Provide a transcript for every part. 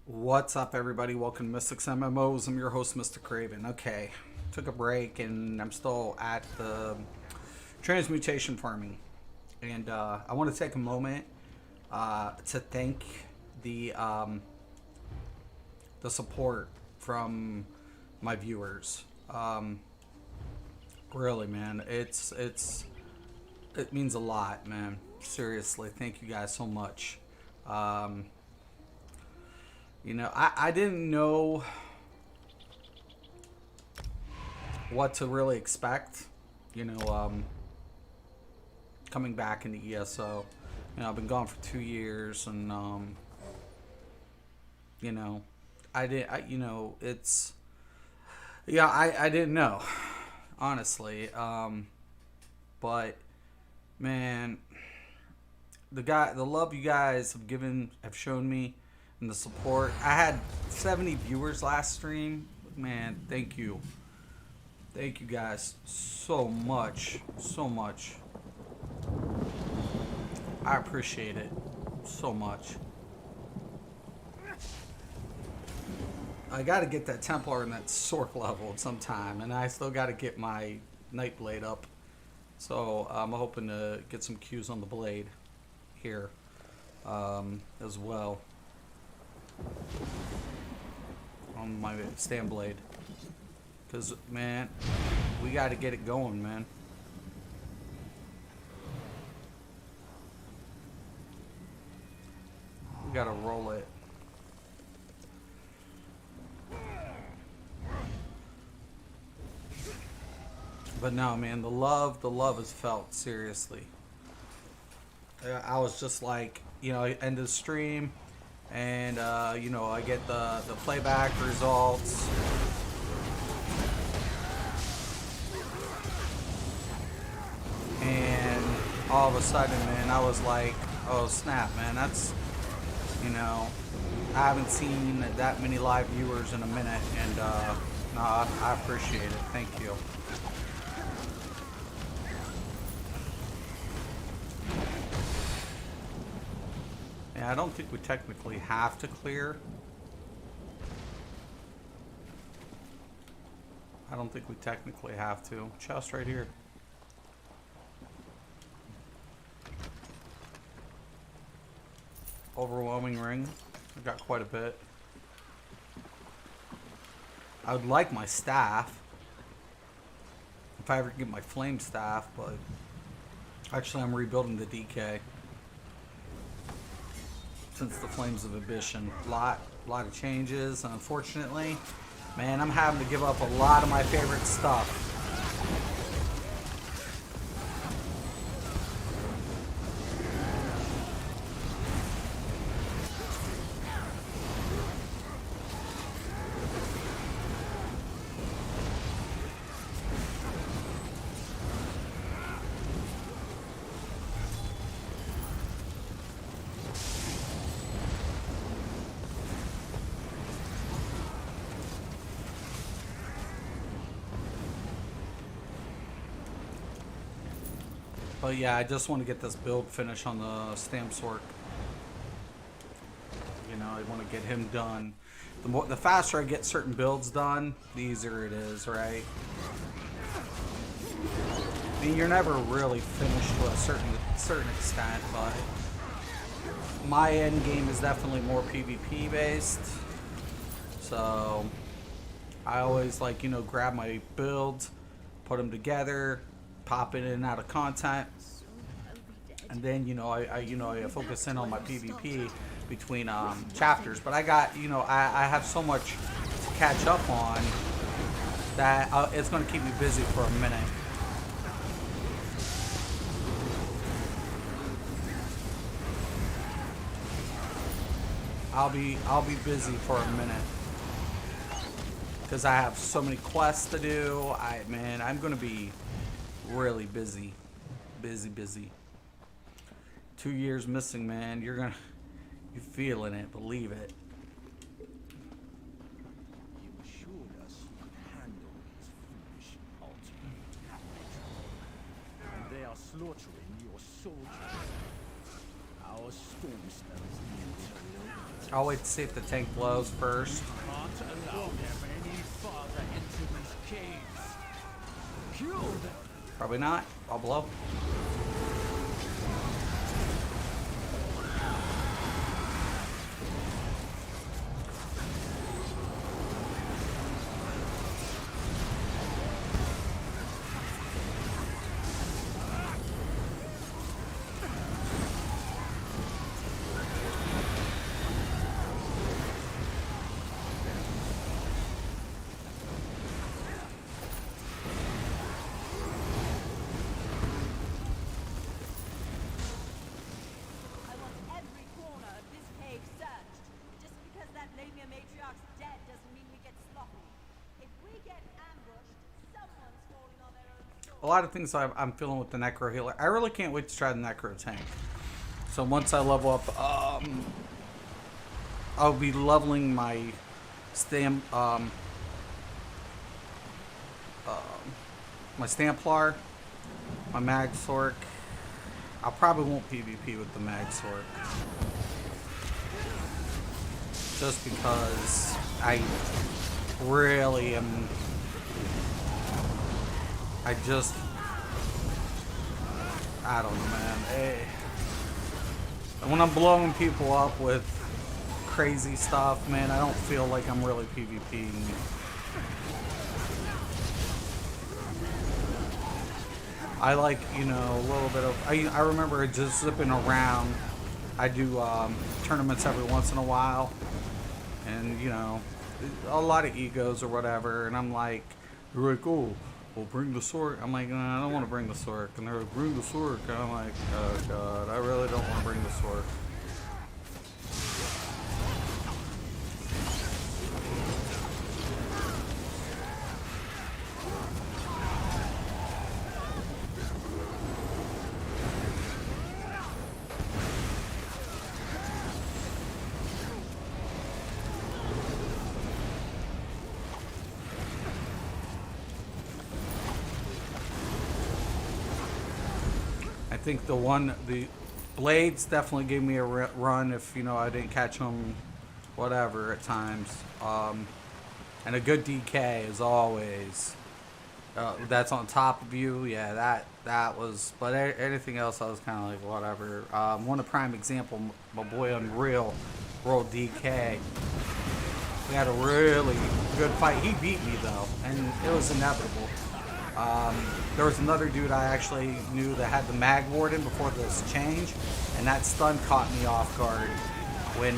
What's up, everybody? Welcome to Mystics MMOs. I'm your host, Mr. Craven. Okay, took a break and I'm still at the transmutation farming. And I want to take a moment to thank the support from my viewers. Really, man, it means a lot, man. Seriously, thank you guys so much. Um, I didn't know what to really expect. You know, coming back into ESO. I've been gone for 2 years, and you know, I did. It's yeah. I didn't know, honestly. But man, the love you guys have shown me, and the support. I had 70 viewers last stream. Man, thank you guys so much, so much. I appreciate it so much. I got to get that Templar and that Sork leveled sometime, and I still got to get my Nightblade up. So I'm hoping to get some Qs on the blade here as well on my stand blade, because man, we got to get it going, man. We got to roll it. But no, man, the love is felt, seriously. I was just like, end of the stream, and I get the playback results, and all of a sudden, man, I was like, oh snap, man, that's, I haven't seen that many live viewers in a minute, and no, I appreciate it. Thank you. Yeah, I don't think we technically have to clear. I don't think we technically have to. Chest right here. Overwhelming ring. I got quite a bit. I would like my staff. If I ever get my flame staff, but actually I'm rebuilding the DK. Since the Flames of Ambition, lot of changes, and unfortunately, man, I'm having to give up a lot of my favorite stuff. But yeah, I just want to get this build finish on the Stamp Sork. I want to get him done. The faster I get certain builds done, the easier it is, right? I mean, you're never really finished to a certain extent, but my end game is definitely more PvP based. So I always like, grab my builds, put them together, pop it in and out of content, and then I focus in on my PvP between chapters. But I got I have so much to catch up on that it's going to keep me busy for a minute. I'll be busy for a minute because I have so many quests to do. I'm going to be really busy. Busy. 2 years missing, man. You're feeling it, believe it. You assured us you could handle these foolish ultimates. And they are slaughtering your soldiers. Our storm spells need to know it. I'll wait to see if the tank blows first. Can't allow them any farther into these caves. Kill them. Probably not. I'll blow. I want every corner of this cave searched. Just because that Lamia matriarch's dead doesn't mean we get sloppy. If we get ambushed, someone's falling on their own sword. A lot of things I'm feeling with the Necro Healer. I really can't wait to try the Necro Tank. So once I level up, I'll be leveling my my Stamplar, my Magsork. I probably won't PvP with the Magsork. Just because I really am... I don't know, man. When I'm blowing people up with crazy stuff, man, I don't feel like I'm really PvPing. I like, you know, a little bit of... I remember just zipping around. I do tournaments every once in a while. And, you know, a lot of egos or whatever. And I'm like, they're like, oh, well, bring the sword. I'm like, I don't want to bring the sword. And they're like, bring the sword. And I'm like, oh, God, I really don't want to bring the sword. I think the blades definitely gave me a run if, you know, I didn't catch them, whatever, at times. And a good DK as always. That's on top of you. Yeah, that was, but anything else I was kind of like, whatever. One of the prime example, my boy Unreal rolled DK. We had a really good fight. He beat me though, and it was inevitable. There was another dude I actually knew that had the Mag Warden before this change, and that stun caught me off guard when,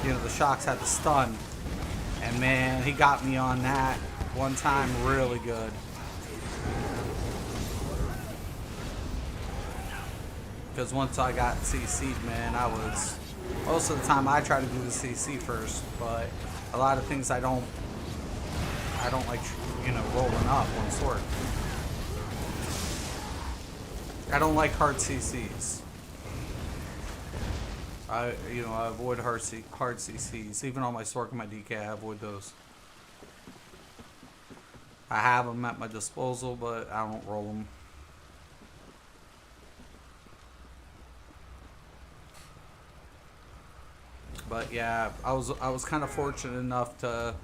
you know, the shocks had the stun. And man, he got me on that one time really good. Because once I got CC'd, man, most of the time I try to do the CC first, but a lot of things I don't like, you know, rolling up on sword. I don't like hard CCs. I avoid hard CCs. Even on my sword and my DK, I avoid those. I have them at my disposal, but I don't roll them. But yeah, I was kind of fortunate enough to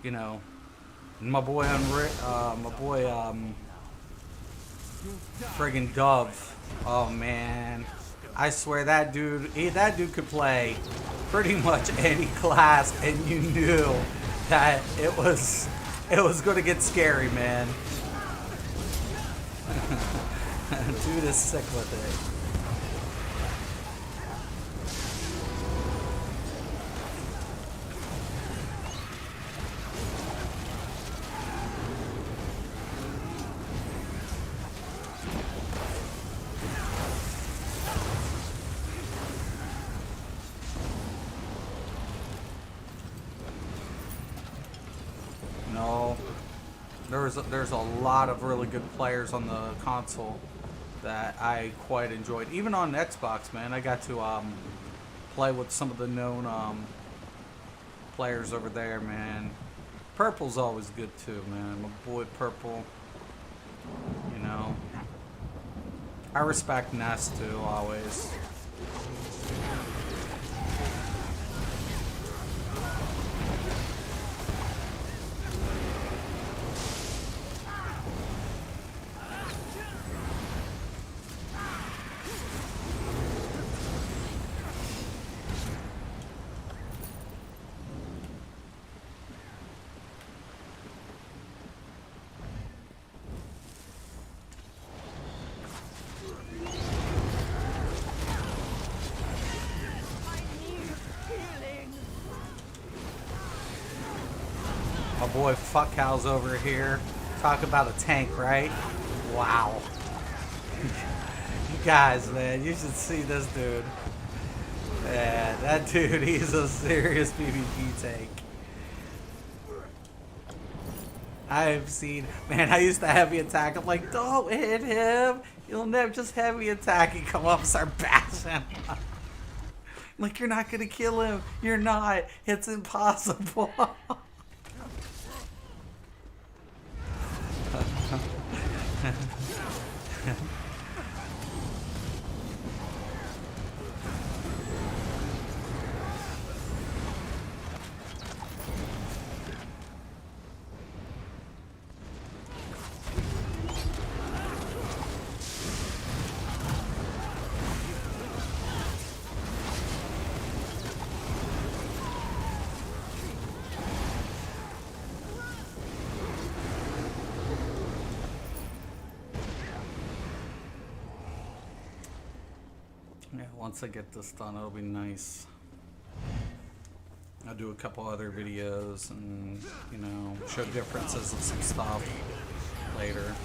you know, my boy friggin' Dove. Oh man, I swear that dude could play pretty much any class, and you knew that it was gonna get scary, man. Dude is sick with it. No, there's a lot of really good players on the console that I quite enjoyed. Even on Xbox, man, I got to play with some of the known players over there, man. Purple's always good too, man. My boy Purple, you know. I respect Ness too, always. My boy Fuckhow's over here. Talk about a tank, right? Wow. You guys, man, you should see this dude. Yeah, that dude, he's a serious PvP tank. I've seen, man, I used to heavy attack. I'm like, don't hit him. You'll never just heavy attack and come up and start bashing. Like, you're not going to kill him. You're not. It's impossible. Yeah, once I get this done, it'll be nice. I'll do a couple other videos and, you know, show differences of some stuff later.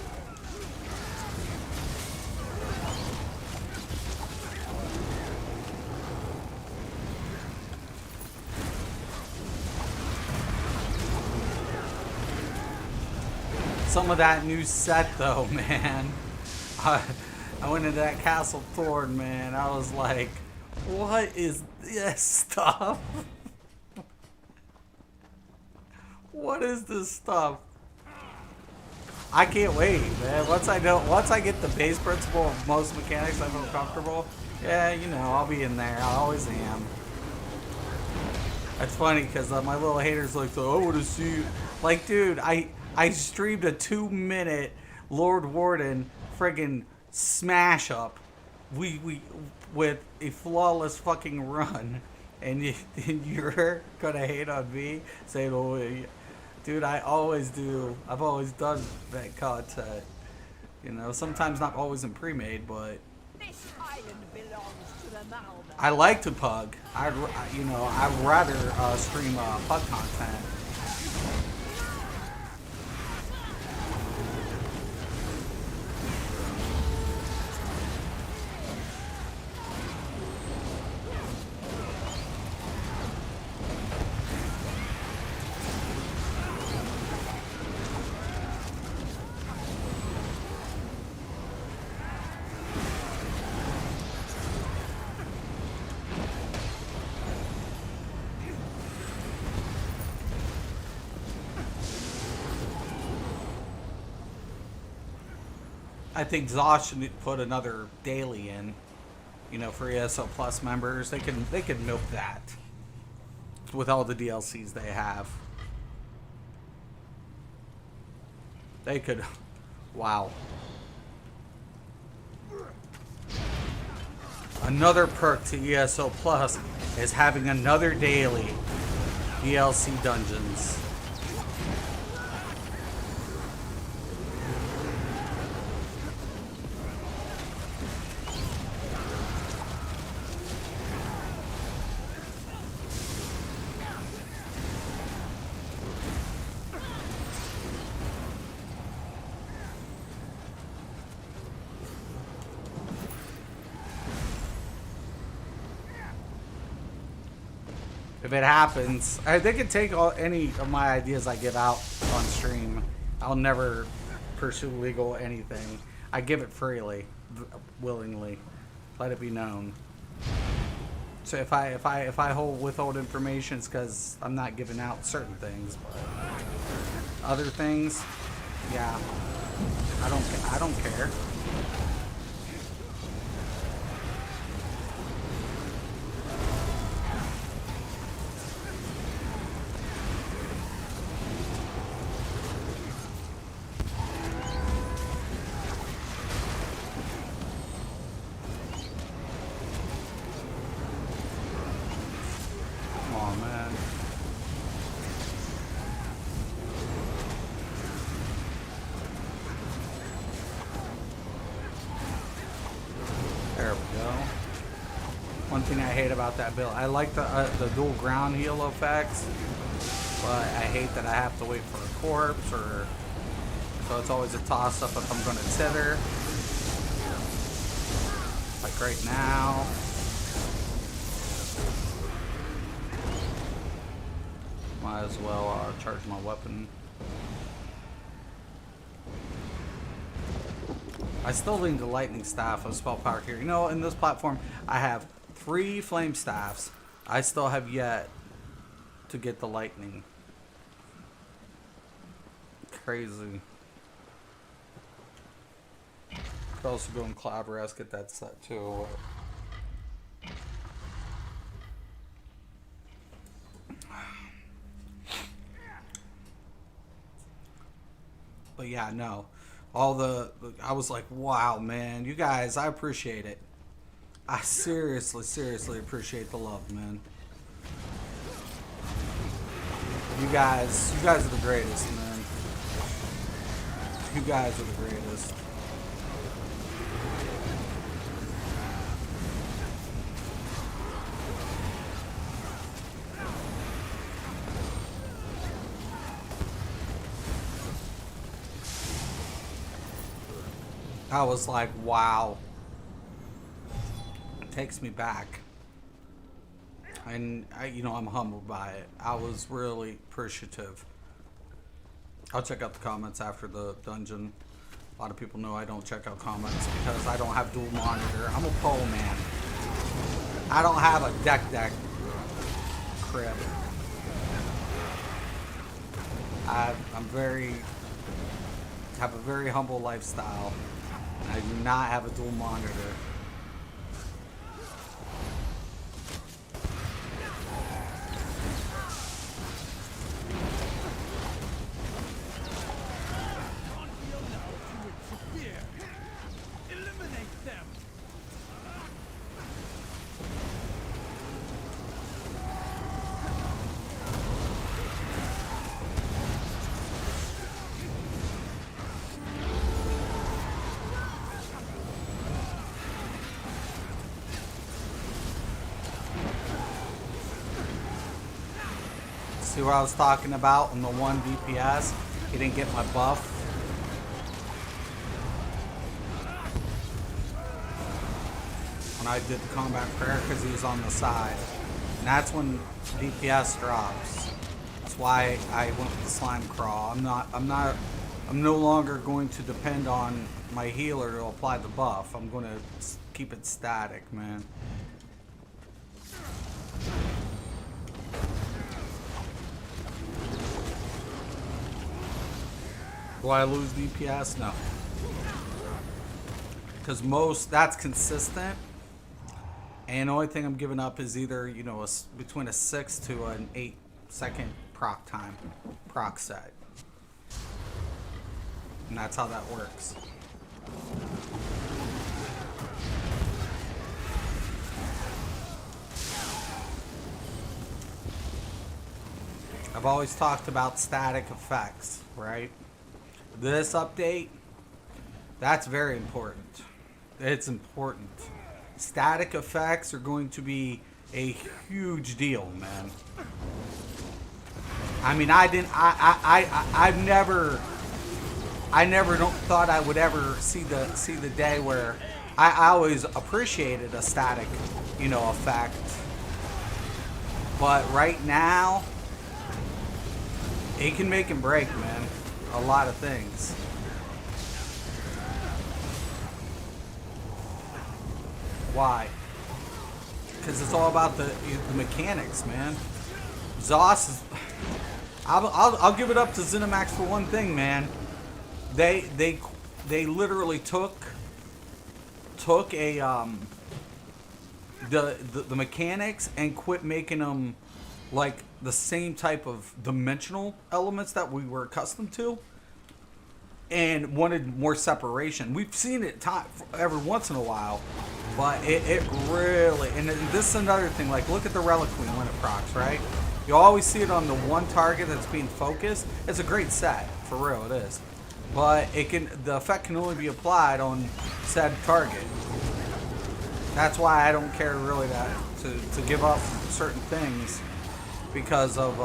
Some of that new set, though, man. I went into that Castle Thorn, man. I was like, what is this stuff? What is this stuff? I can't wait, man. Once I get the base principle of most mechanics, I feel comfortable. Yeah, you know, I'll be in there. I always am. It's funny because my little haters like, oh, I want to see. Like, dude, I streamed a 2-minute Lord Warden friggin' smash up. We with a flawless fucking run, and you're gonna hate on me saying, oh, dude, I always do. I've always done that content. You know, sometimes not always in pre-made, but This island belongs to the Malva. I like to pug. I'd rather stream pug content. I think Zosh should put another daily in, you know, for ESO Plus members. They can milk that with all the DLCs they have. They could, wow. Another perk to ESO Plus is having another daily DLC dungeons. If it happens, they can take any of my ideas I give out on stream. I'll never pursue legal anything. I give it freely, willingly. Let it be known. So if I withhold information, it's because I'm not giving out certain things, but other things, yeah, I don't care. One thing I hate about that build, I like the dual ground heal effects, but I hate that I have to wait for a corpse, or so it's always a toss-up if I'm going to tither. Like right now. Might as well charge my weapon. I still need the lightning staff of spell power here. You know, in this platform, I have 3 flame staffs. I still have yet to get the lightning. Crazy. Could also go in Cloud Rest, get that set too. But yeah, no. I was like, wow, man. You guys, I appreciate it. I seriously appreciate the love, man. You guys are the greatest, man. You guys are the greatest. I was like, wow. It takes me back. And, I'm humbled by it. I was really appreciative. I'll check out the comments after the dungeon. A lot of people know I don't check out comments because I don't have dual monitor. I'm a pole man. I don't have a deck crib. I have a very humble lifestyle. I do not have a dual monitor. See what I was talking about on the 1 DPS? He didn't get my buff. When I did the combat prayer because he was on the side. And that's when DPS drops. That's why I went with the slime crawl. I'm no longer going to depend on my healer to apply the buff. I'm going to keep it static, man. Do I lose DPS? No. Because that's consistent. And the only thing I'm giving up is either, between a 6 to an 8 second proc time. Proc set. And that's how that works. I've always talked about static effects, right? This update, that's very important. It's important. Static effects are going to be a huge deal, man. I mean, I never thought I would ever see the day where I always appreciated a static, effect. But right now, it can make and break, man. A lot of things. Why? Because it's all about the mechanics, man. Zoss is... I'll give it up to ZeniMax for one thing, man. They literally took a the mechanics and quit making them like the same type of dimensional elements that we were accustomed to, and wanted more separation. We've seen it every once in a while, but it really, and this is another thing, like look at the Relic Queen when it procs, right? You always see it on the one target that's being focused. It's a great set, for real, it is. But the effect can only be applied on said target. That's why I don't care really to give up certain things because of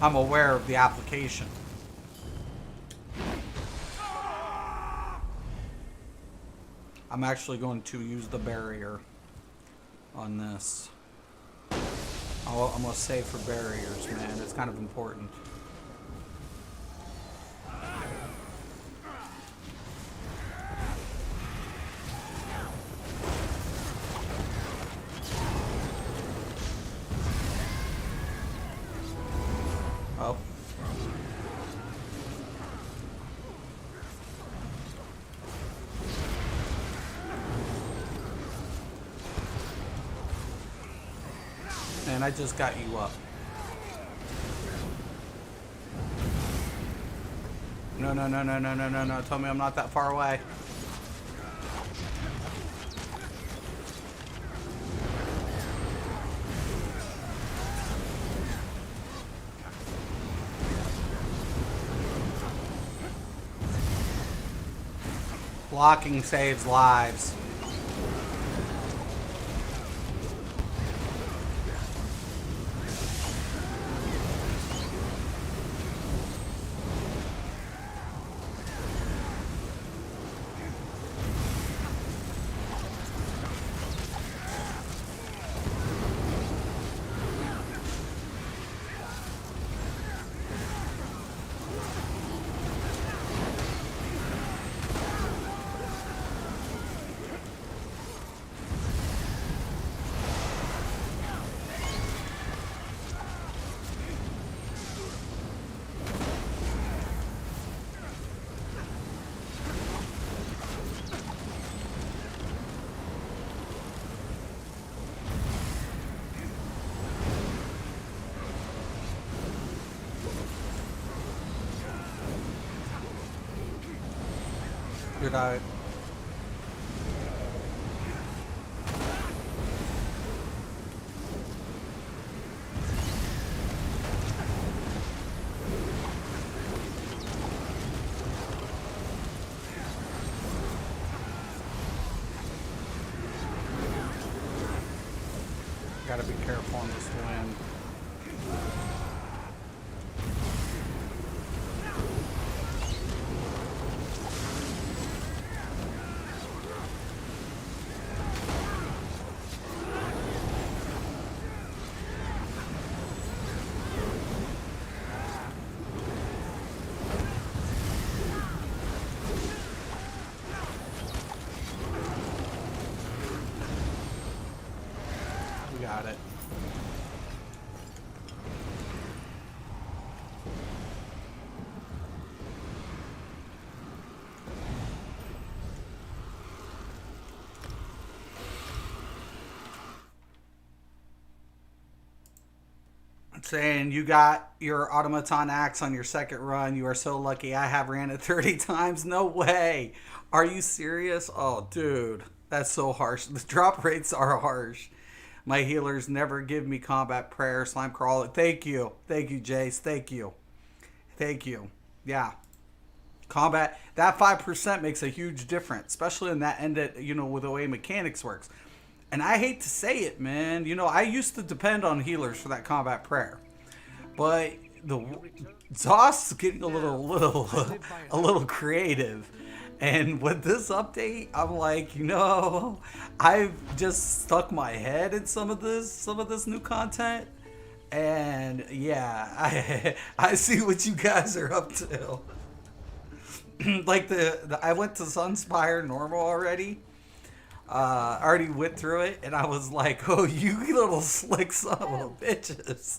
I'm aware of the application. I'm actually going to use the barrier on this. I'm going to save for barriers, man. It's kind of important. Oh. And I just got you up. No, no, no, no, no, no, no, no. Tell me I'm not that far away. Blocking saves lives. Good eye. Gotta be careful on this wind. We got it. Saying you got your automaton axe on your second run. You are so lucky. I have ran it 30 times. No way. Are you serious? Oh, dude. That's so harsh. The drop rates are harsh. My healers never give me combat prayer. Slime crawl. Thank you. Thank you, Jace. Thank you. Thank you. Yeah. Combat. That 5% makes a huge difference. Especially in that end, with the way mechanics works. And I hate to say it, man. I used to depend on healers for that combat prayer, but the ZOS is getting a little creative. And with this update, I'm like, I've just stuck my head in some of this new content, and yeah, I see what you guys are up to. Like I went to Sunspire normal already. I already went through it, and I was like, "Oh, you little slick son of a bitches!"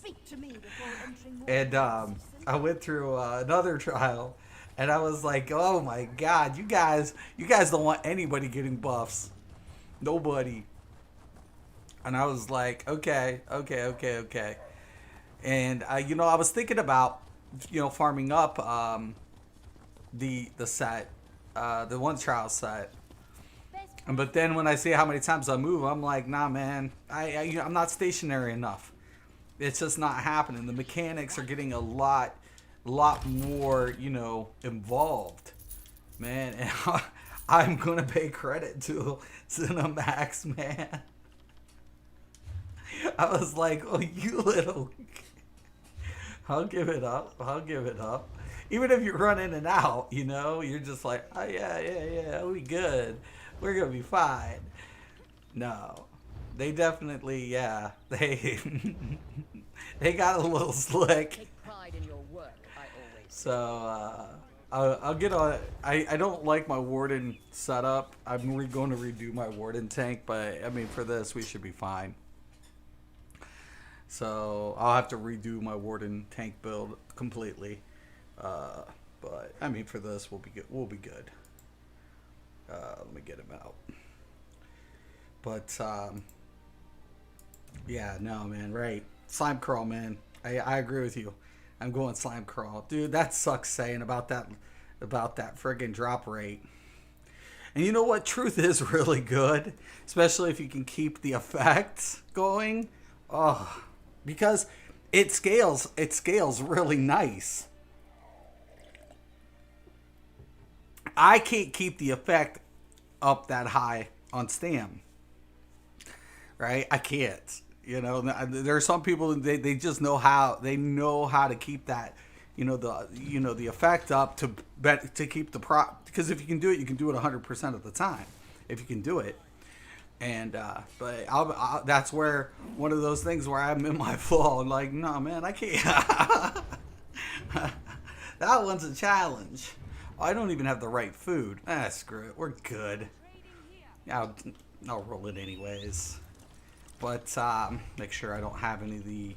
And I went through another trial, and I was like, "Oh my god, you guys don't want anybody getting buffs, nobody." And I was like, "Okay." And I was thinking about, farming up the set, the one trial set. But then when I see how many times I move, I'm like, nah, man, I'm not stationary enough. It's just not happening. The mechanics are getting a lot more, involved, man. And I'm gonna pay credit to Cinemax, man. I was like, oh, you little. I'll give it up. I'll give it up. Even if you run in and out, you know, you're just like, oh yeah, yeah, yeah, we good. We're gonna be fine. No, they definitely, yeah, they they got a little slick. Take pride in your work, I always say. So I'll get on. I don't like my warden setup. I'm going to redo my warden tank, but I mean for this we should be fine. So I'll have to redo my warden tank build completely. But I mean for this we'll be good. We'll be good. Let me get him out. But yeah, no man, right? Slime crawl, man. I agree with you. I'm going slime crawl, dude. That sucks saying about that friggin' drop rate. And you know what? Truth is really good, especially if you can keep the effect going. Oh, because it scales. It scales really nice. I can't keep the effect up that high on Stam. Right? I can't. You know, there are some people they just know how to keep that, the effect up to keep the prop, because if you can do it, you can do it 100% of the time if you can do it. And but that's where one of those things where I'm in my flow. I'm like, no man, I can't. That one's a challenge. I don't even have the right food. Screw it, we're good. I'll roll it anyways. But make sure I don't have any of the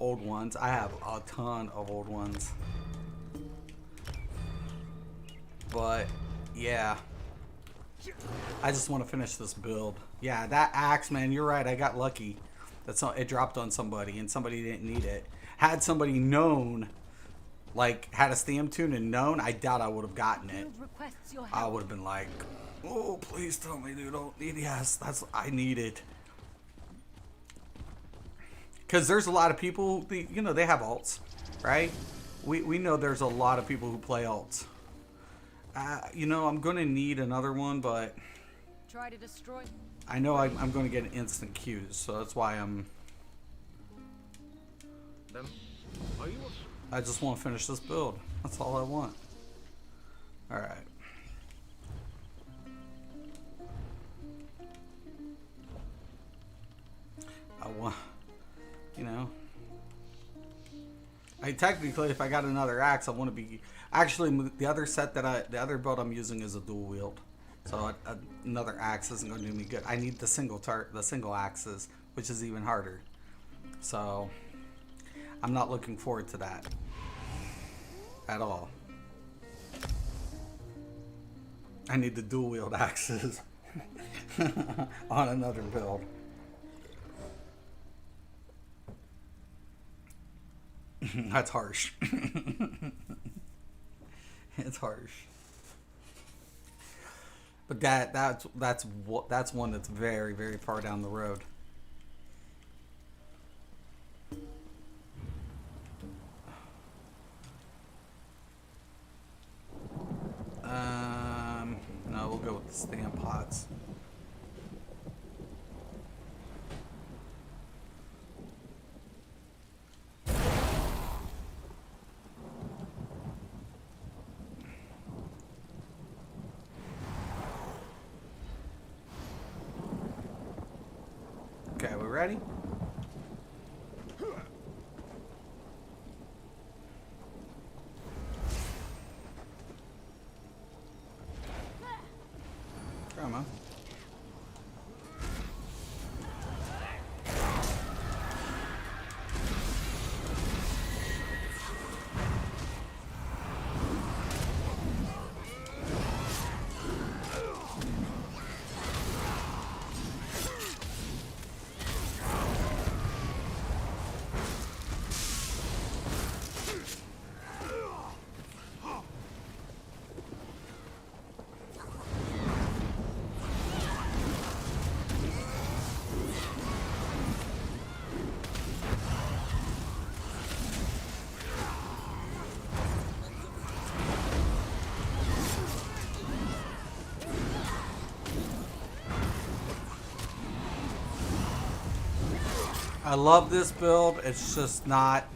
old ones. I have a ton of old ones. But yeah, I just want to finish this build. Yeah, that axe, man, you're right. I got lucky. It dropped on somebody and somebody didn't need it. Had somebody known, like had a Stam tune and known, I doubt I would have gotten it. I would have been like, oh, please tell me you don't need. Yes, I need it. Because there's a lot of people, they have alts, right? We know there's a lot of people who play alts. I'm going to need another one, but Try to destroy. I know I'm going to get instant Qs, so that's why I just want to finish this build. That's all I want. All right. I want... I technically, if I got another axe, I want to be. Actually, the other build I'm using is a dual wield, so another axe isn't going to do me good. I need the single axes, which is even harder. So I'm not looking forward to that at all. I need the dual wield axes on another build. That's harsh. It's harsh. But that's one that's very, very far down the road. No, we'll go with the Stam pots. Okay, we ready? Come on. I love this build. It's just not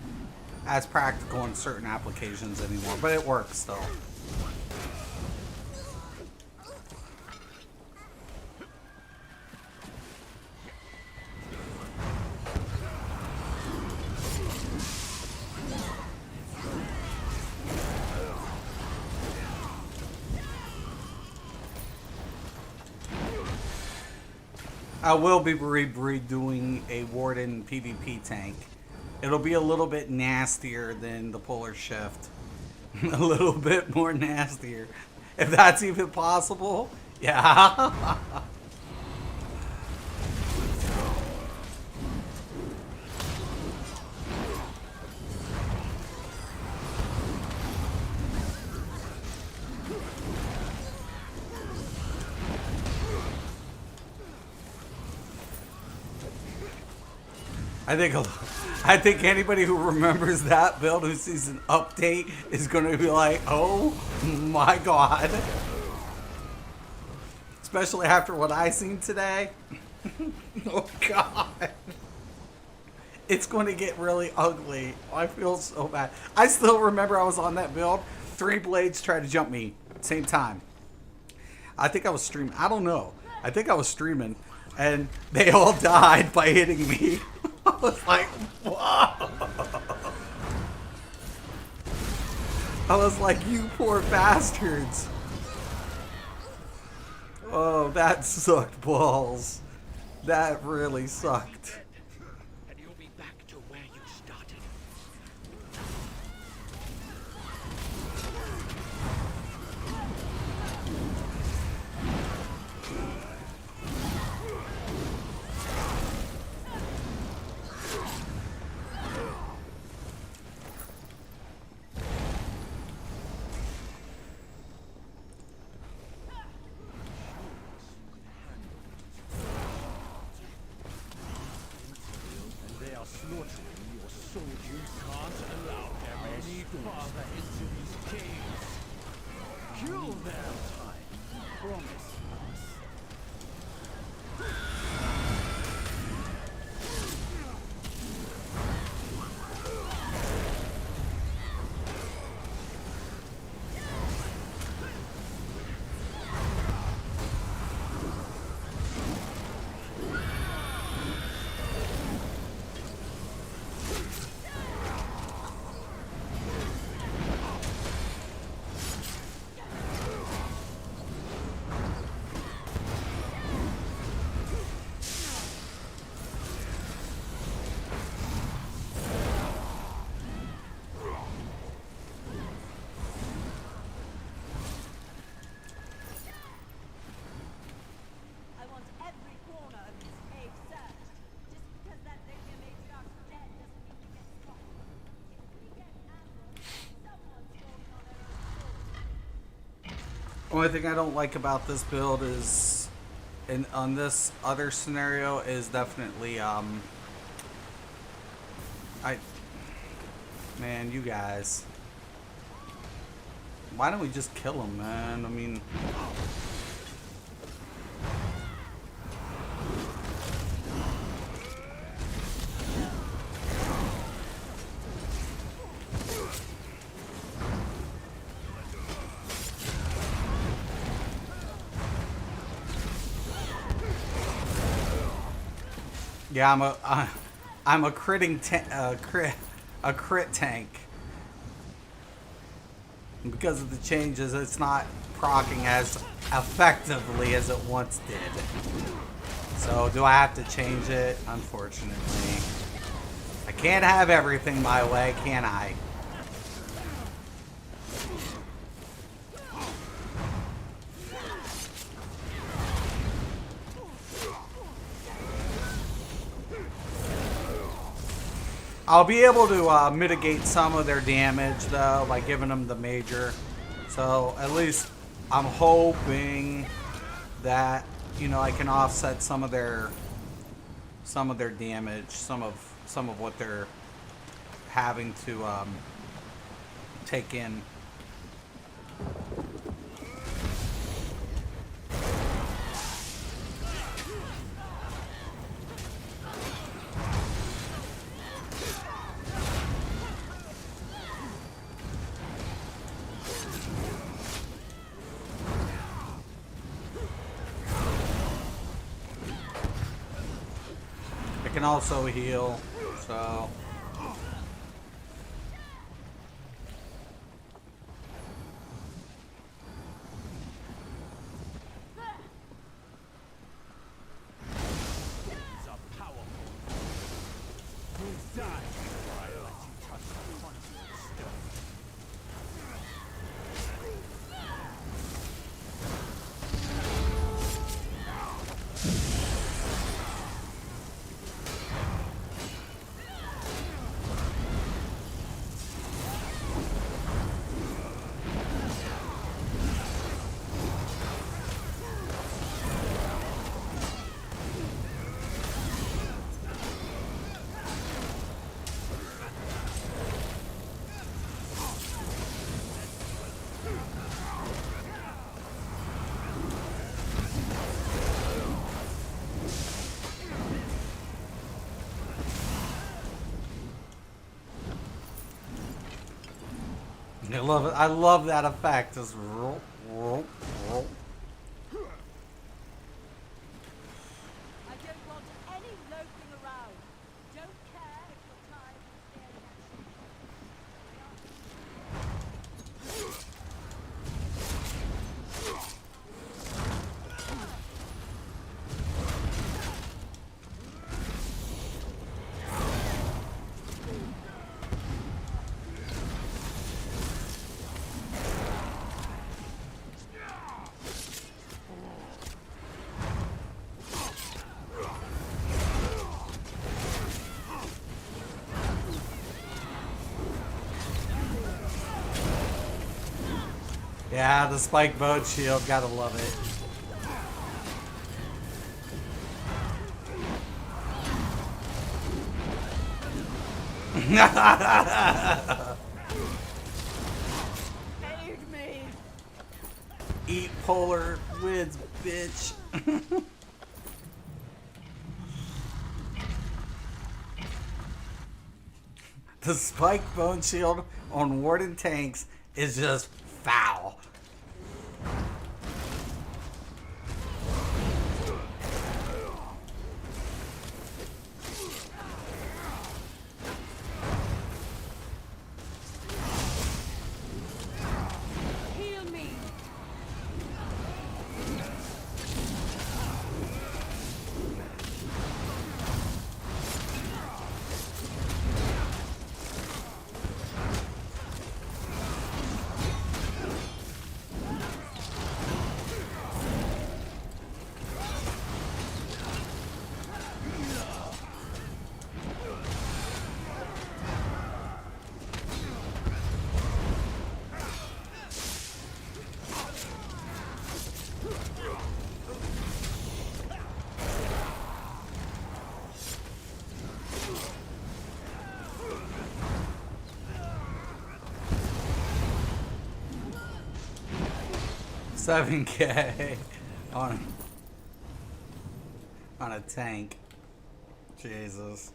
as practical in certain applications anymore, but it works still. I will be redoing a Warden PvP tank. It'll be a little bit nastier than the Polar Shift. A little bit more nastier. If that's even possible. Yeah. I think anybody who remembers that build who sees an update is going to be like, oh my god. Especially after what I seen today. Oh god. It's going to get really ugly. I feel so bad. I still remember I was on that build. 3 blades tried to jump me same time. I think I was streaming. I don't know. I think I was streaming. And they all died by hitting me. I was like, whoa. I was like, you poor bastards. Oh, that sucked balls. That really sucked. And you'll be back to where you started. They are slaughtering your soldiers. You can't allow them any farther into these caves. Kill them. Promise us. I want every corner of this cave searched. Just because that Lady Matriarch's dead doesn't mean we get spotted. If we get ambushed, someone's falling on their own sword. Only thing I don't like about this build is, on this other scenario, is definitely man, you guys, why don't we just kill him, man? I mean, yeah, I'm a crit tank. And because of the changes, it's not proccing as effectively as it once did. So do I have to change it? Unfortunately. I can't have everything my way, can I? I'll be able to mitigate some of their damage though by giving them the major. So at least I'm hoping that, you know, I can offset some of their damage, some of what they're having to take in. can also heal, so. It's a powerful. You'll die before I let you touch the conduit stone. I love it. I love that effect. Just roll, roll, roll. I don't want any loafing around. Don't care if you're tired of staring Yeah, the spike boat shield. Gotta love it. Aid me! Eat polar wins, bitch. The spike bone shield on Warden tanks is just foul. Heal me! $7K on a tank. Jesus.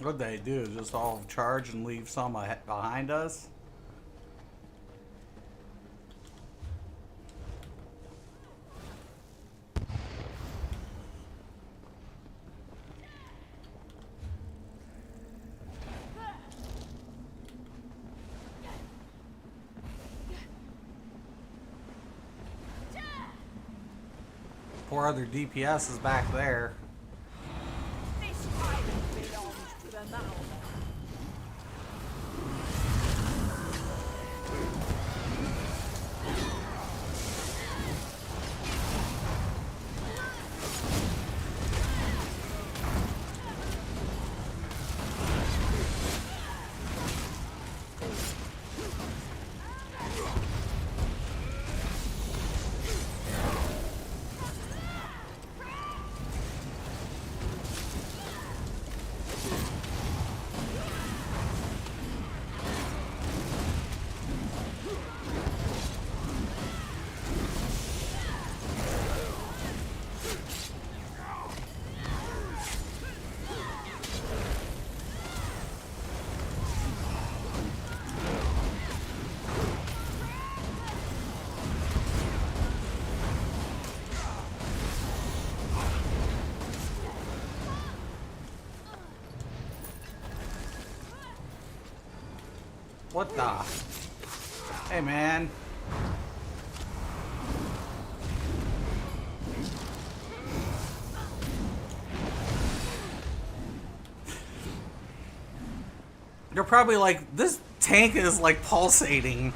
What'd they do? Just all charge and leave some behind us? Poor other DPS is back there. This island belongs to the Malva. What the? Hey, man. You're probably like, this tank is like pulsating.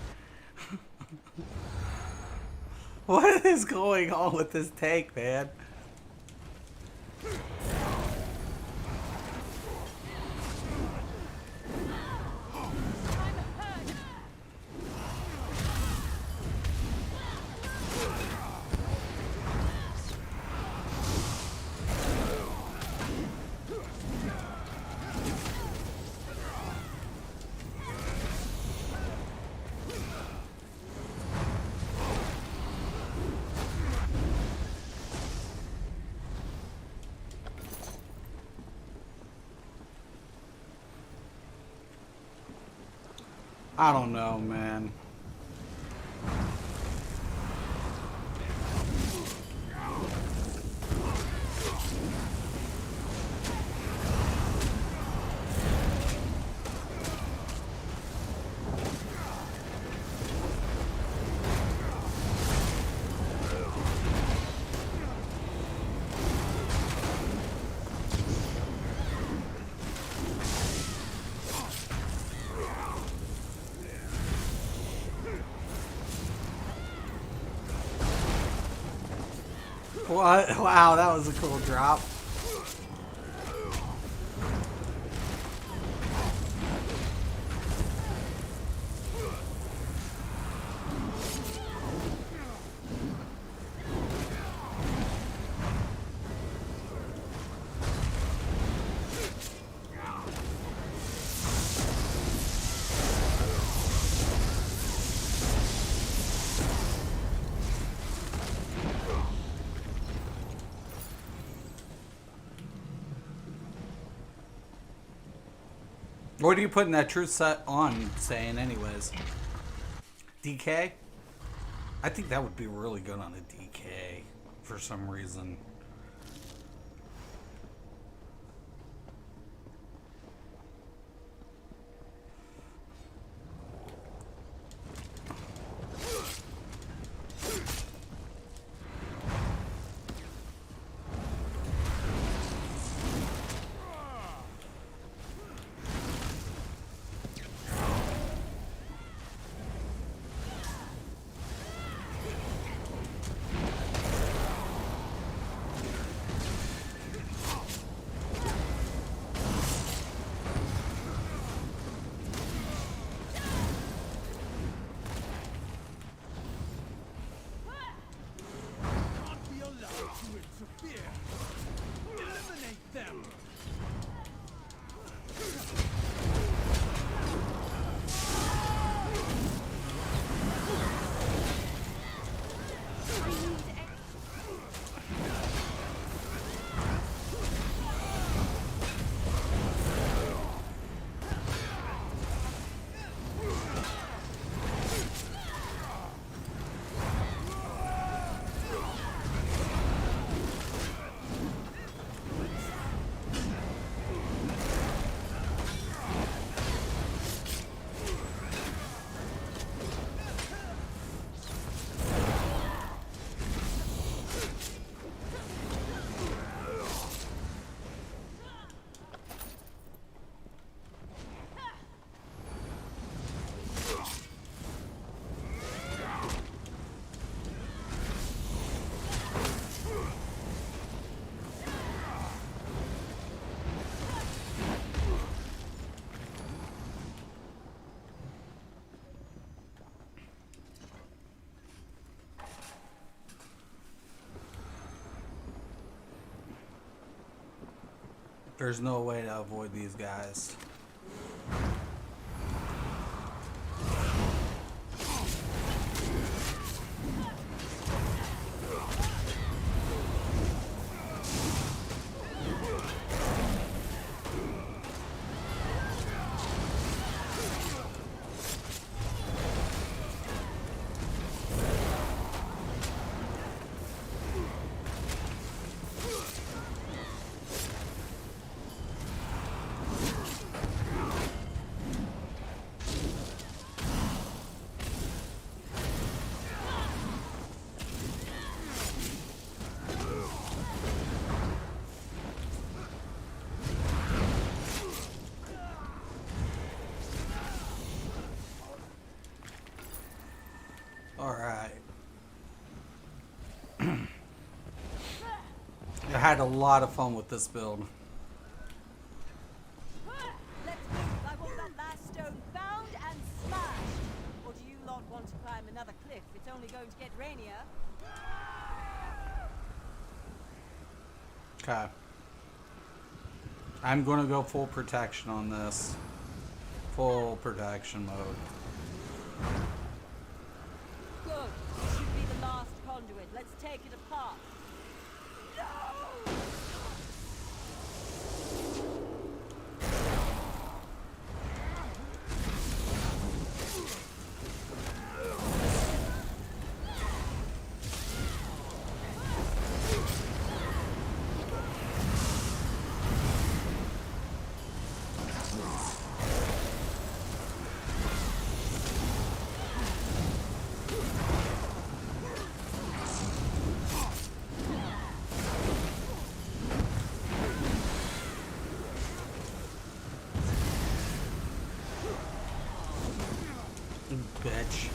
What is going on with this tank, man? I don't know, man. What? Wow, that was a cool drop. What are you putting that truth set on saying anyways? DK? I think that would be really good on a DK for some reason. There's no way to avoid these guys. Alright. I had a lot of fun with this build. Let's move. I want that last stone found and smashed. Or do you lot want to climb another cliff? It's only going to get rainier. Okay. I'm gonna go full protection on this. Full protection mode. Good. This should be the last conduit. Let's take it apart. No! Bitch.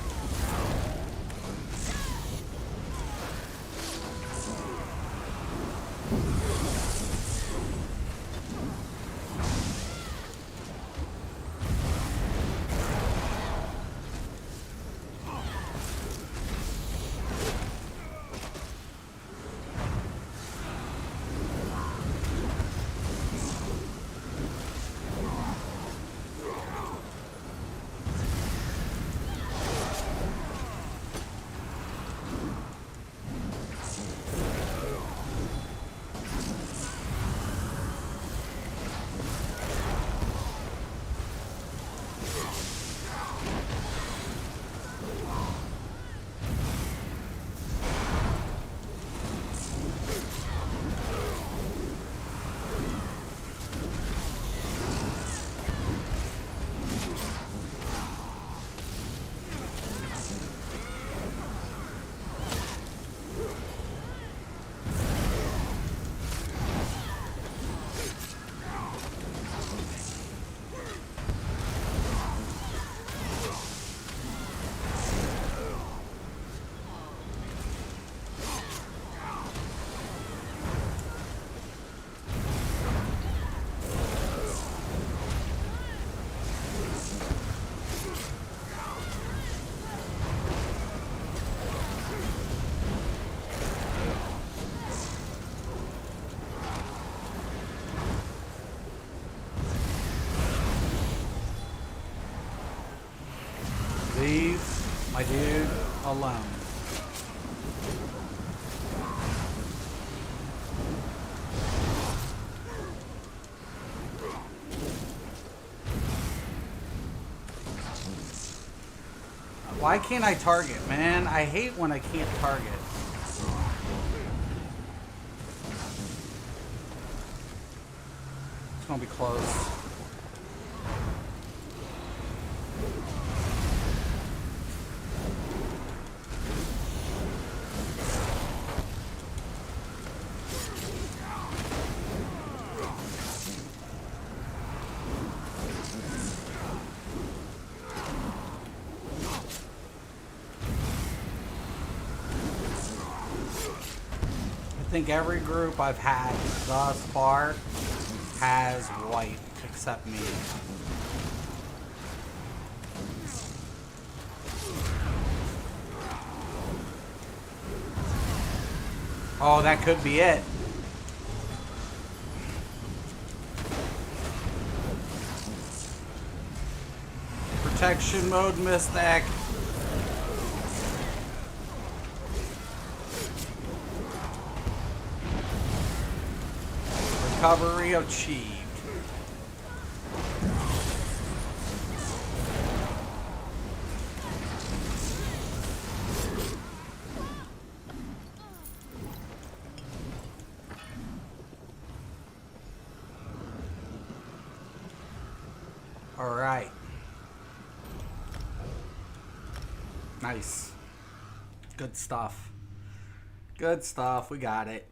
Leave my dude alone. Why can't I target, man? I hate when I can't target. It's gonna be close. I think every group I've had thus far has white, except me. Oh, that could be it. Protection mode, Mystic. Recovery achieved. All right. Nice. Good stuff. Good stuff. We got it.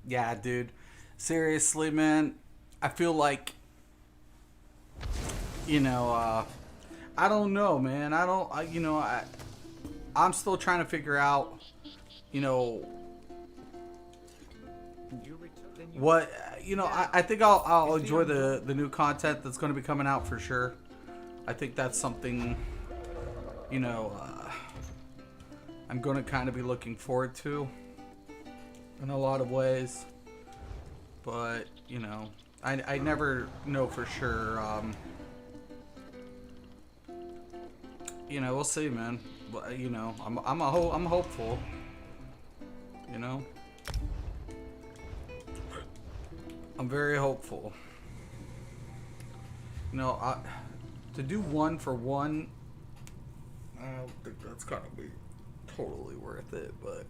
Yeah, dude. Seriously, man. I feel like, I don't know, man. I'm still trying to figure out, you know, what, you know, I think I'll enjoy the new content that's going to be coming out for sure. I think that's something, you know, I'm going to kind of be looking forward to in a lot of ways. But, you know, I never know for sure. You know, we'll see, man. But, you know, I'm hopeful. You know, I'm very hopeful. You know, to do 1 for 1, I don't think that's gonna be totally worth it, but.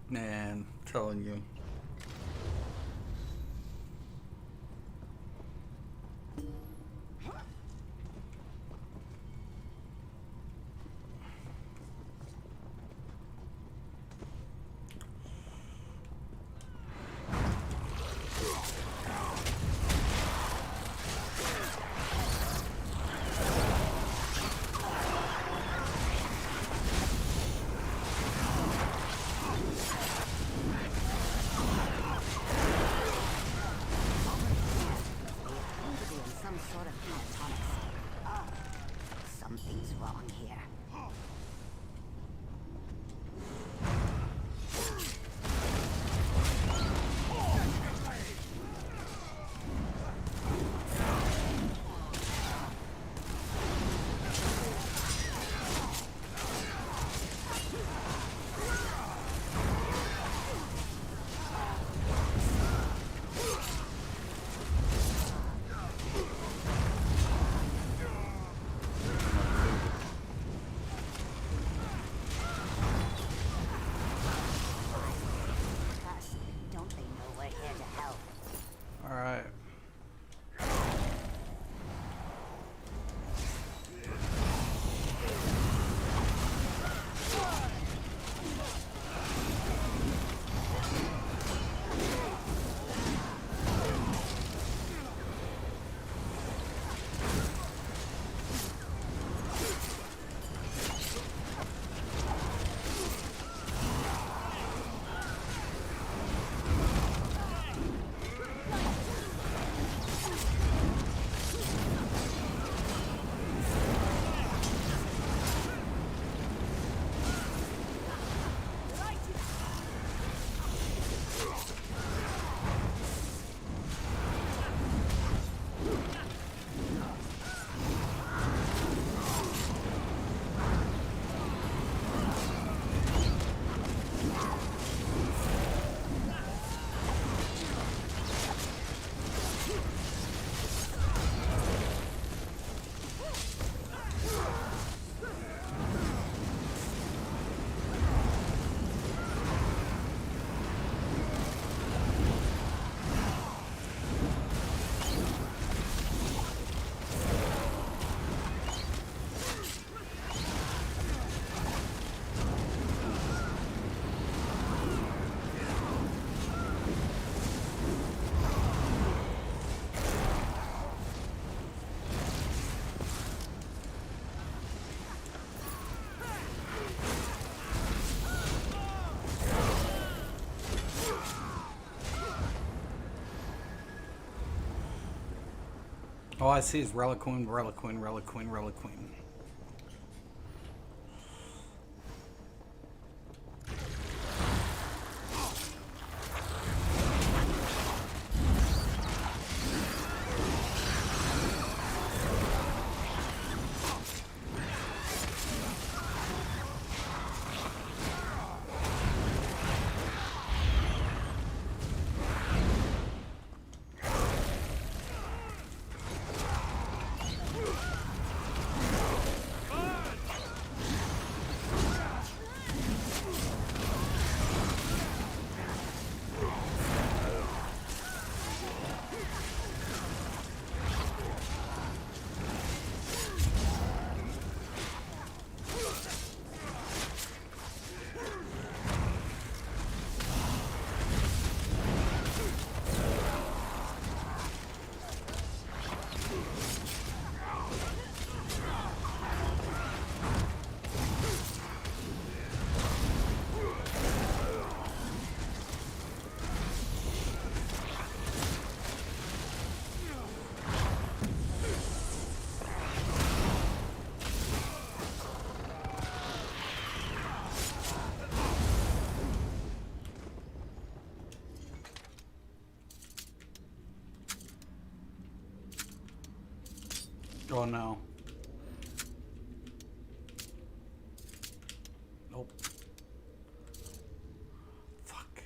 Man, I'm telling you. Some sort of catatonics. Something's wrong here. Don't they know we're here to help? All right. All I see is Reliqueen, Reliqueen, Reliqueen, Reliqueen. Oh no. Nope. Fuck.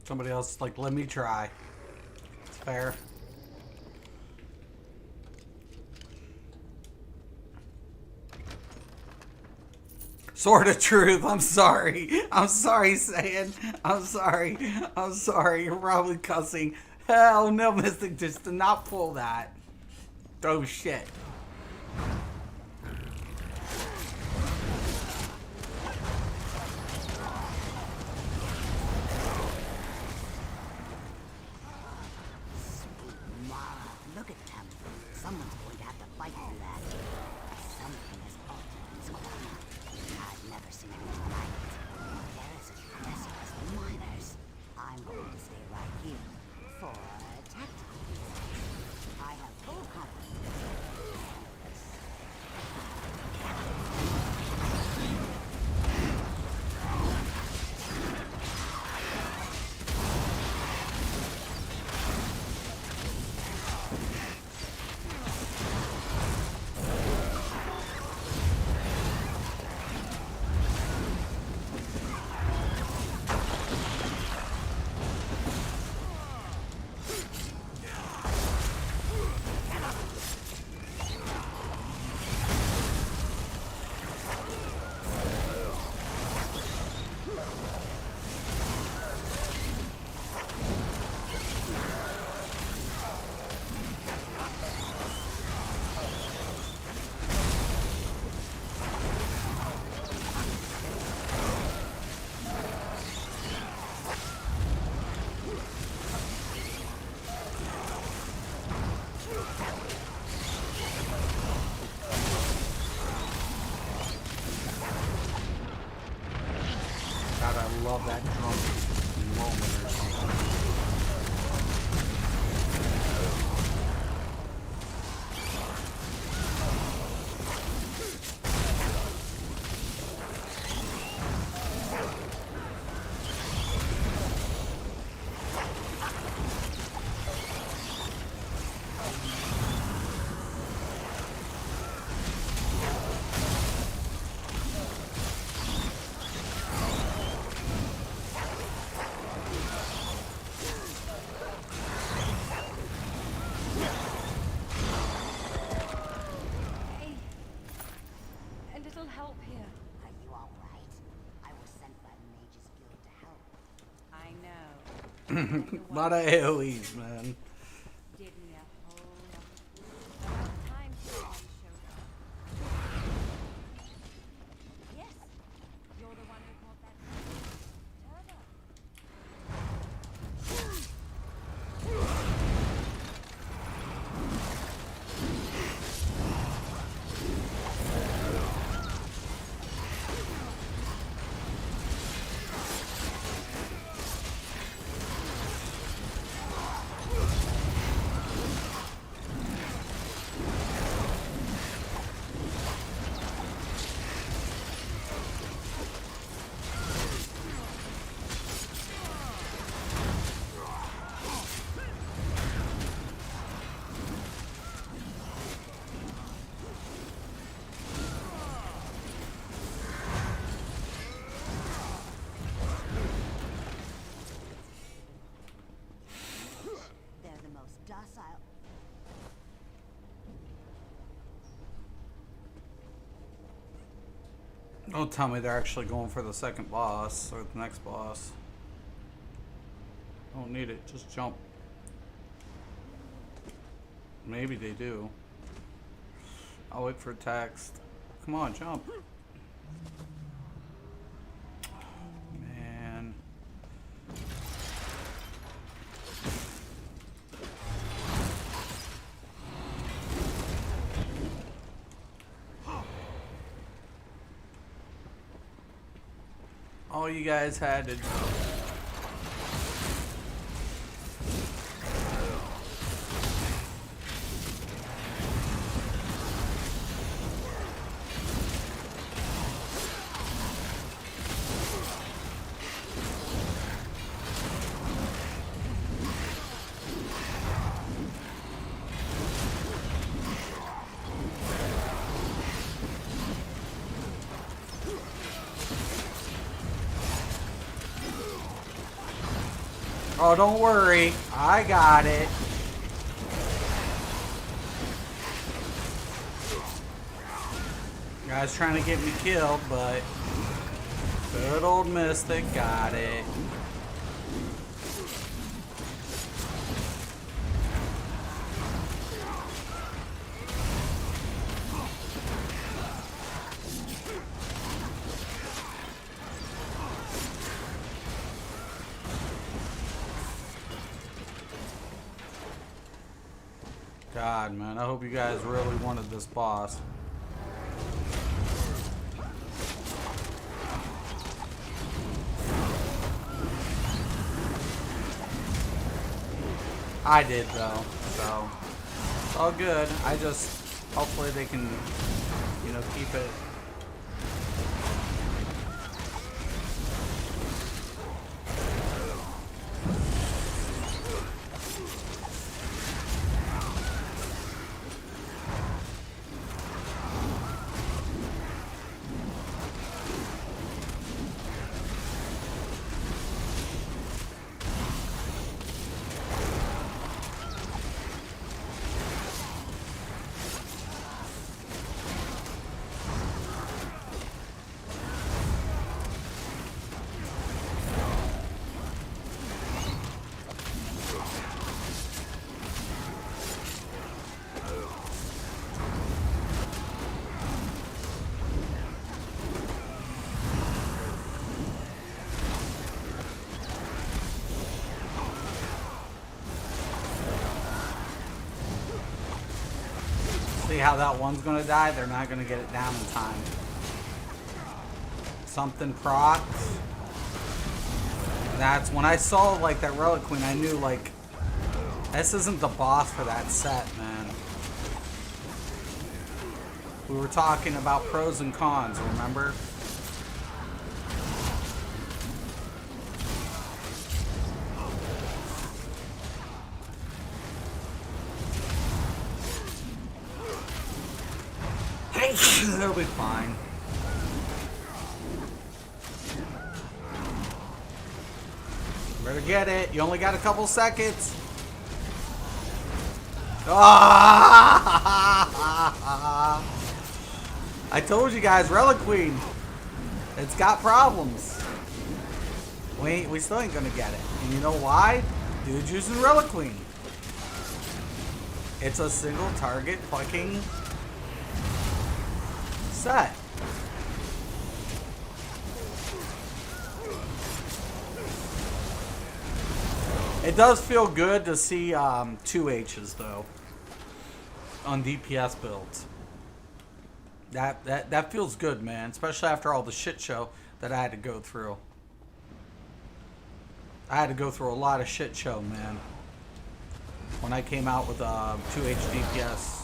Somebody else, like, let me try. It's fair. Sword of Truth, I'm sorry. I'm sorry, Saiyan. I'm sorry. I'm sorry. You're probably cussing. Hell no, Mystic, just to not pull that. Oh shit. Mara, look at them. Someone's going to have to fight through that. Something is altered in this corner. I've never seen anything like it. They're as aggressive as the miners. I'm going to stay right here for tactical reasons. I have full confidence in this. God, I love that drunk moment or something. Hey. A little help here. Are you all right? I was sent by Mage's Guild to help. I know. A lot of AoEs, man. Did me a whole lot. About time somebody showed up. Yes, you're the one who caught that turtle. They're the most docile. Don't tell me they're actually going for the second boss or the next boss. Don't need it, just jump. Maybe they do. I'll wait for text. Come on, jump. Man. All you guys had to Oh, don't worry. I got it. Guys trying to get me killed, but good old Mystic got it. God, man, I hope you guys really wanted this boss. I did, though, so it's all good. I just, hopefully they can, you know, keep it. See how that one's gonna die? They're not gonna get it down in time. Something procs. That's when I saw like that Relic Queen, I knew like this isn't the boss for that set, man. We were talking about pros and cons, remember? It'll be fine. Better get it. You only got a couple seconds. Ah! I told you guys, Relic Queen. It's got problems. We still ain't gonna get it. And you know why? Dude's using Relic Queen. It's a single target fucking set. It does feel good to see 2 H's though on DPS builds. That feels good, man, especially after all the shit show that I had to go through. I had to go through a lot of shit show, man, when I came out with 2H DPS.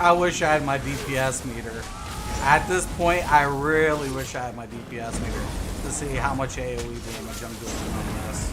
I wish I had my DPS meter. At this point, I really wish I had my DPS meter to see how much AoE damage I'm doing on this.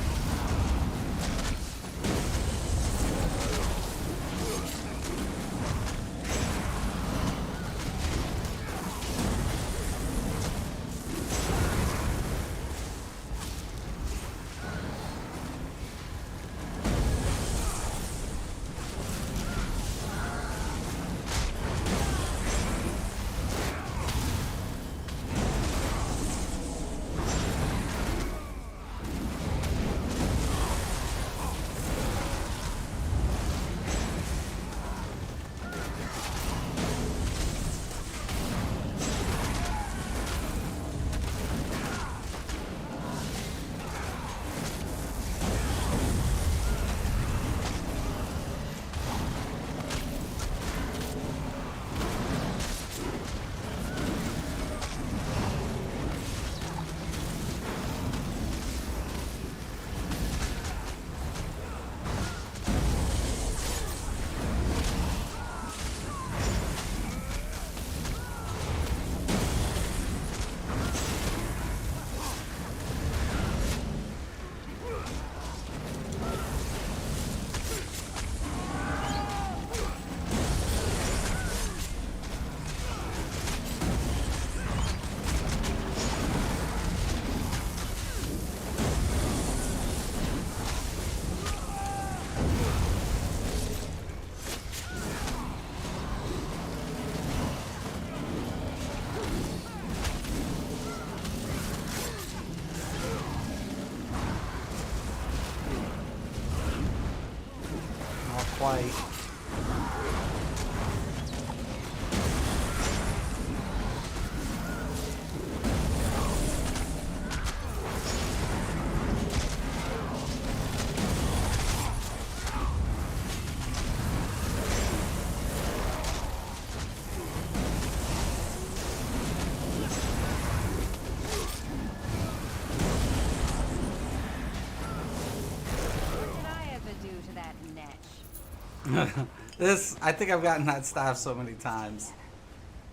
quite. What did I ever do to that netch? This, I think I've gotten that staff so many times.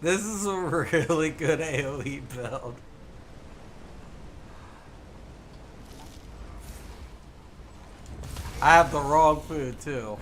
This is a really good AoE build. I have the wrong food too.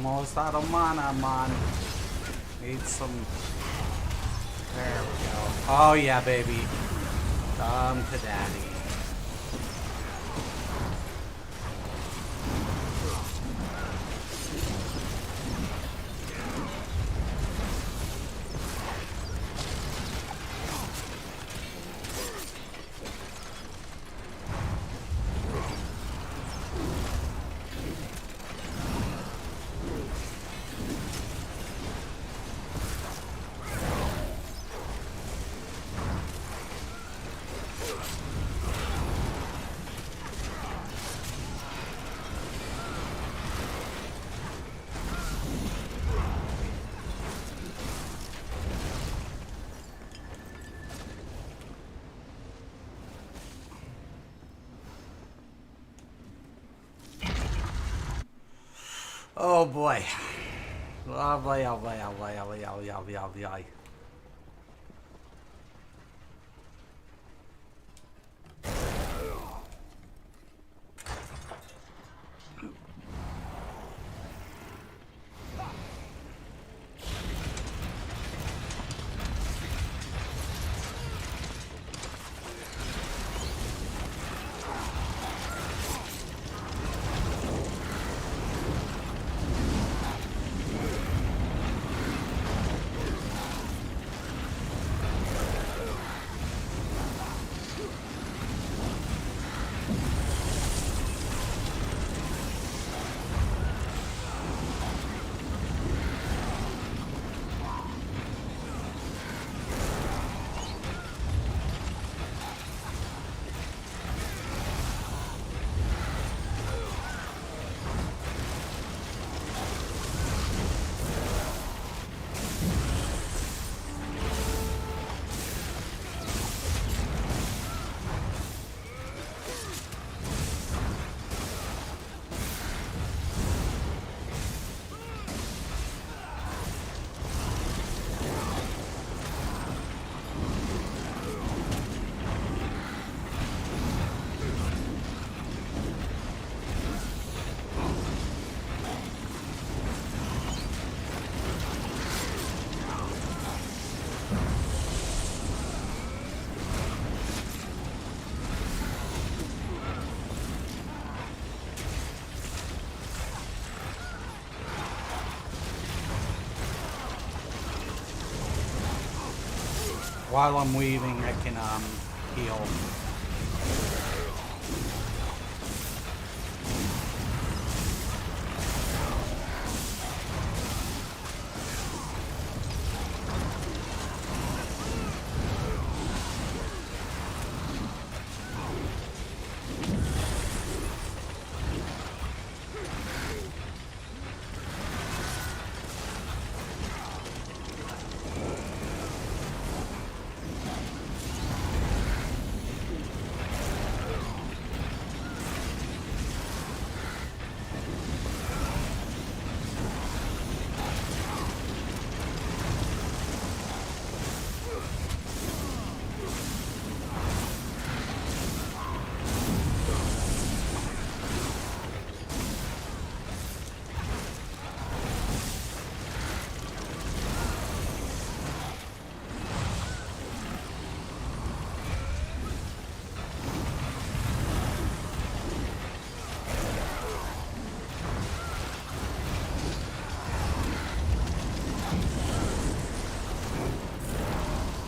Almost out of mana, man. Need some. There we go. Oh yeah, baby. Come to daddy. Oh boy. Oh boy, oh boy, oh boy, oh boy, oh boy, oh boy, oh boy. While I'm weaving, I can heal.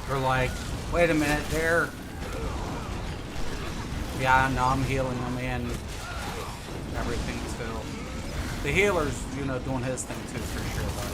They're like, wait a minute, they're... Yeah, no, I'm healing them and everything too. The healer's, you know, doing his thing too, for sure, but...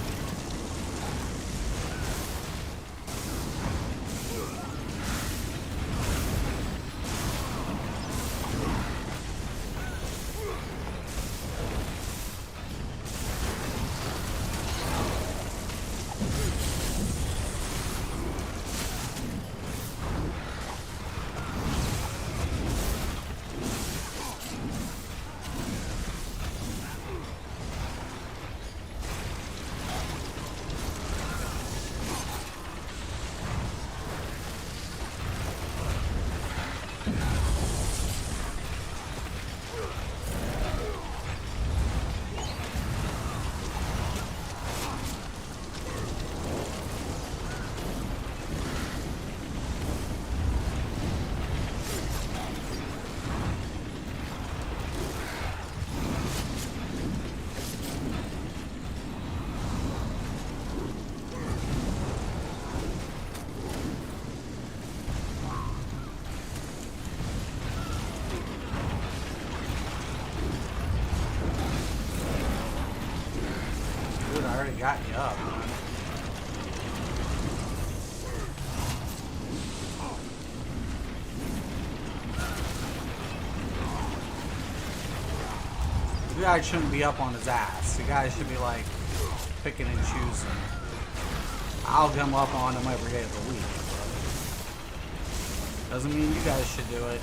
Dude, I already got you up, man. You guys shouldn't be up on his ass. You guys should be like picking and choosing. I'll come up on him every day of the week. But doesn't mean you guys should do it.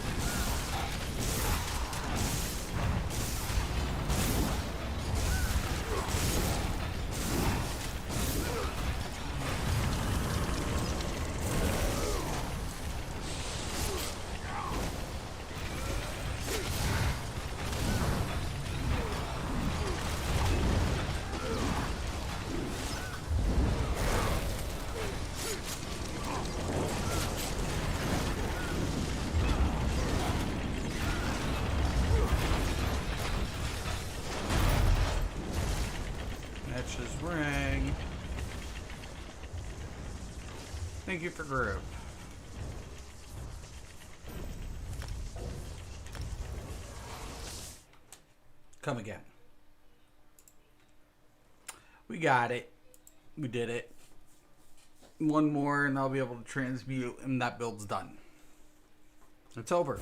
Matches ring. Thank you for group. Come again. We got it. We did it. One more and I'll be able to transmute and that build's done. It's over.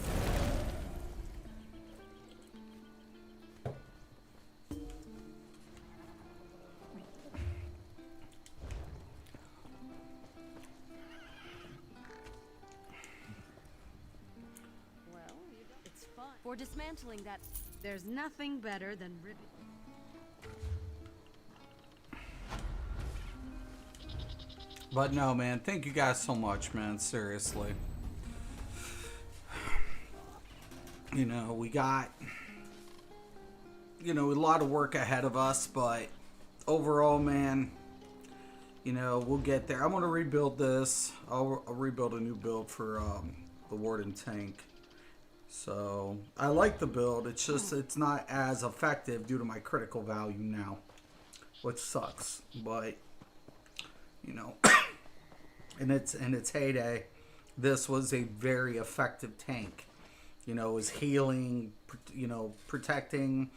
It's fun. For dismantling that, there's nothing better than ribbon. But no, man, thank you guys so much, man. Seriously. You know, we got, you know, a lot of work ahead of us, but overall, man, you know, we'll get there. I'm going to rebuild this. I'll rebuild a new build for the Warden tank. So, I like the build. It's just, it's not as effective due to my critical value now, which sucks. But, you know, in its heyday, this was a very effective tank. You know, it was healing, you know, protecting,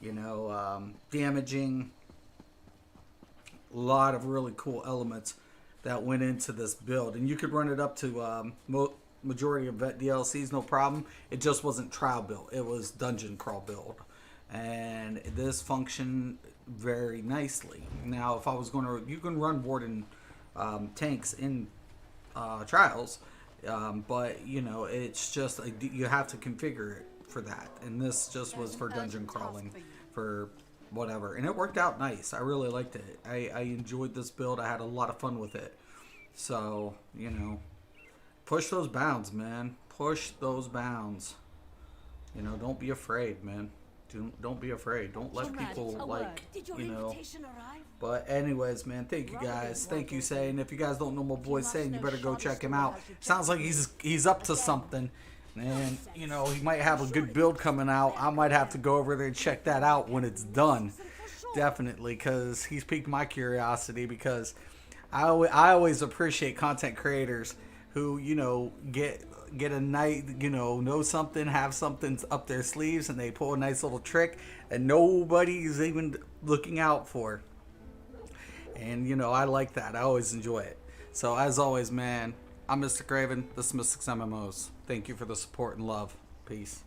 you know, damaging. A lot of really cool elements that went into this build, and you could run it up to majority of vet DLCs, no problem. It just wasn't trial build; it was dungeon crawl build, and this functioned very nicely. Now, if I was going to, you can run warden tanks in trials, but you know, it's just you have to configure it for that, and this just was for dungeon crawling, for whatever, and it worked out nice. I really liked it. I enjoyed this build. I had a lot of fun with it. So, you know, push those bounds, man. Push those bounds. You know, don't be afraid, man. Don't be afraid. Don't let people, like, you know. But anyways, man, thank you guys. Thank you, Say. And if you guys don't know my boy Saying, you better go check him out. Sounds like he's up to something. And, you know, he might have a good build coming out. I might have to go over there and check that out when it's done. Definitely, because he's piqued my curiosity, because I always appreciate content creators who, you know, get a night, you know something, have something up their sleeves, and they pull a nice little trick that nobody's even looking out for. And, you know, I like that. I always enjoy it. So, as always, man, I'm Mr. Craven. This is Mystics MMOs. Thank you for the support and love. Peace.